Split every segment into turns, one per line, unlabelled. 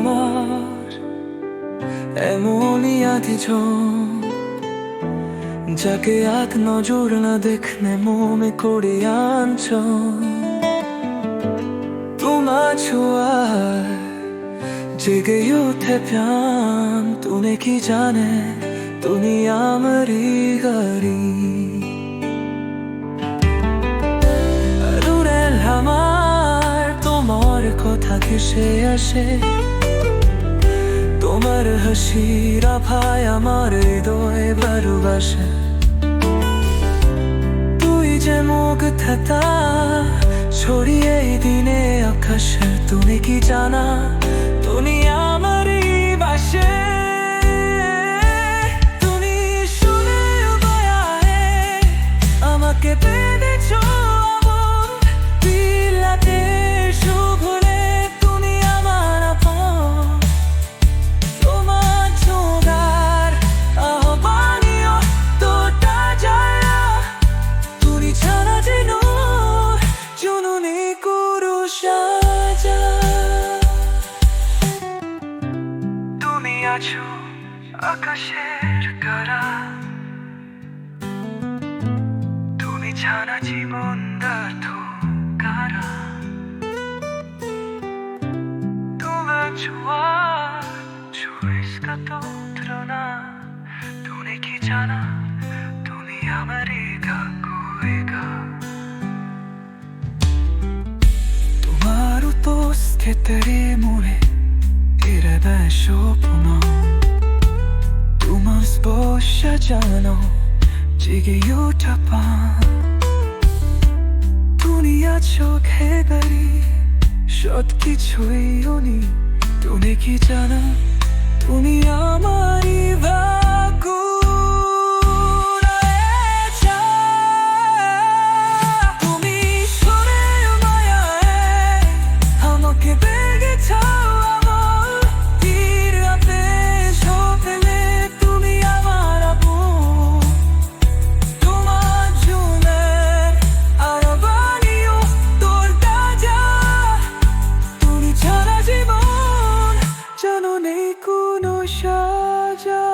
আমার এমনই আধিজন, যাকে এক নজর না দেখলে মনে করে আনছন। তোমার ছোঁয়ায় জেগে ওঠে প্রাণ, তুমি কি জানে তুমি আমারই গাড়ি। দূরের আমার তোমার কথা ঘেসে আসে, তোমার হাসির আভায় আমার হৃদয় ভালোবাসে। তুই যে মুগ্ধতা ছড়িয়ে দিনে আকাশে, তুমি কি জানা তুমি আমারই বাসে। তুমি শুনে দয়ায় আমাকে বেঁধেছ আমন বিলাতে শুভলে, তুমি আমার আপন। তোমার ছোঁয়ার আহ্বানীয় তোটা যায়, তুমি ছাড়া যেন জননী করু সাজা। তুমি আছো আকাশের তারা, তুমি ছাড়া জীবন ব্যর্থ কারা। তোমার ছোঁয়া ছুঁইসকা তো ত্রনা, তুমি কি জানা তুমি আমারই গাকুয়েগা। তোমার উপস্থিতির মোড়ে ইরেবে স্বপ্ন, তোমার স্পর্শ যেন জেগে ওঠা প্রাণ। দুনিয়া চোখে বাড়ি সব কিছুই উনি, তুমি কি জানা তুমি আমারই ভাগ্য। তুমি সরে মায়ায় আমাকে বেগেছাও আমার তীর আপে সফেলে, তুমি আমার আপন। তোমার জুনের আরবানিও তোর তাজা, তুমি ছাড়া জীবন জানো নেই কোনো সাজা।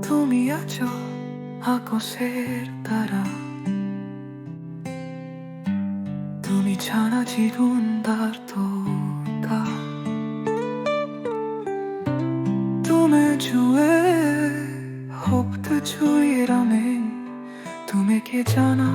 তুমি আছো আকাশের তারা, তুমি ছাড়া জীবন ব্যর্থ কা। তুমি ছুঁয়ে হপ্ত ছুঁয়ে রামে, তুমি কি জানা